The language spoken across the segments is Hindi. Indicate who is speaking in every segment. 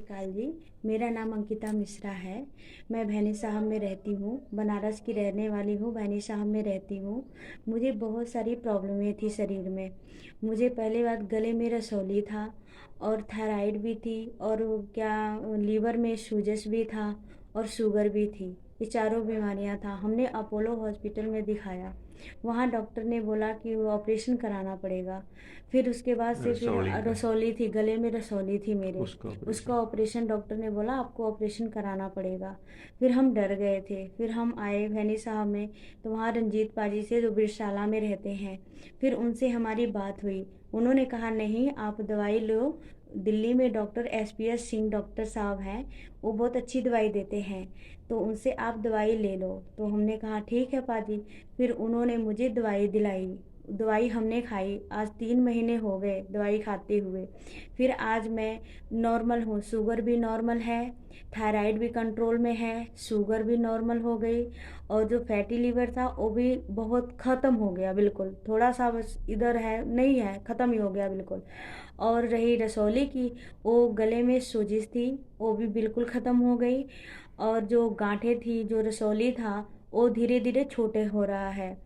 Speaker 1: अकाल जी। मेरा नाम अंकिता मिश्रा है। मैं भैनी साहब में रहती हूँ। बनारस की रहने वाली हूँ, भैनी साहब में रहती हूँ। मुझे बहुत सारी प्रॉब्लमें थी शरीर में। मुझे पहली बात गले में रसौली था और थायराइड भी थी और क्या लीवर में सूजस भी था और शुगर भी थी। ये चारों बीमारियां था। हमने अपोलो हॉस्पिटल में दिखाया। वहाँ डॉक्टर ने बोला कि वो ऑपरेशन कराना पड़ेगा। फिर उसके बाद से फिर
Speaker 2: रसौली का
Speaker 1: रसौली थी, गले में रसौली थी मेरे।
Speaker 2: उसका
Speaker 1: उसका
Speaker 2: ऑपरेशन।
Speaker 1: ऑपरेशन डॉक्टर ने बोला आपको ऑपरेशन कराना पड़ेगा। फिर हम डर गए थे। फिर हम आए भैनी साहब में, तो वहाँ रंजीत पाजी से जो बिरशाला में रहते हैं, फिर उनसे हमारी बात हुई। उन्होंने कहा नहीं आप दवाई लो। दिल्ली में डॉक्टर एसपीएस सिंह डॉक्टर साहब हैं, वो बहुत अच्छी दवाई देते हैं, तो उनसे आप दवाई ले लो। तो हमने कहा ठीक है पाजी। फिर उन्होंने मुझे दवाई दिलाई। दवाई हमने खाई। आज 3 महीने हो गए दवाई खाते हुए। फिर आज मैं नॉर्मल हूँ। शुगर भी नॉर्मल है, थायराइड भी कंट्रोल में है, शुगर भी नॉर्मल हो गई और जो फैटी लीवर था वो भी बहुत ख़त्म हो गया बिल्कुल। थोड़ा सा बस इधर है, नहीं है, ख़त्म ही हो गया बिल्कुल। और रही रसौली की, वो गले में सोजिश थी, वो भी बिल्कुल ख़त्म हो गई। और जो गांठें थी, जो रसौली था, वो धीरे धीरे छोटे हो रहा है।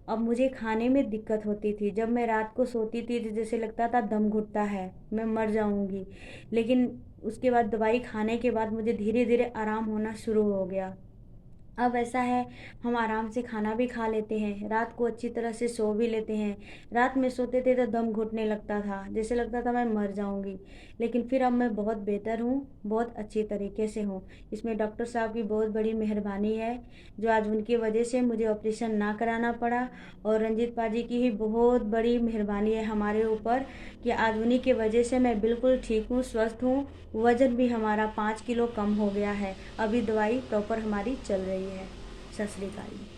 Speaker 1: अब मुझे खाने में दिक्कत होती थी। जब मैं रात को सोती थी तो जैसे लगता था दम घुटता है, मैं मर जाऊंगी। लेकिन उसके बाद दवाई खाने के बाद मुझे धीरे धीरे आराम होना शुरू हो गया। अब ऐसा है, हम आराम से खाना भी खा लेते हैं, रात को अच्छी तरह से सो भी लेते हैं। रात में सोते थे तो दम घुटने लगता था, जैसे लगता था मैं मर जाऊंगी। लेकिन फिर अब मैं बहुत बेहतर हूँ, बहुत अच्छी तरीके से हूँ। इसमें डॉक्टर साहब की बहुत बड़ी मेहरबानी है, जो आज उनकी वजह से मुझे ऑपरेशन ना कराना पड़ा। और रंजीत पाजी की ही बहुत बड़ी मेहरबानी है हमारे ऊपर, कि आज उन्हीं की वजह से मैं बिल्कुल ठीक हूँ, स्वस्थ हूँ। वज़न भी हमारा 5 किलो कम हो गया है। अभी दवाई प्रॉपर हमारी चल रही है। सत श्री अकाल।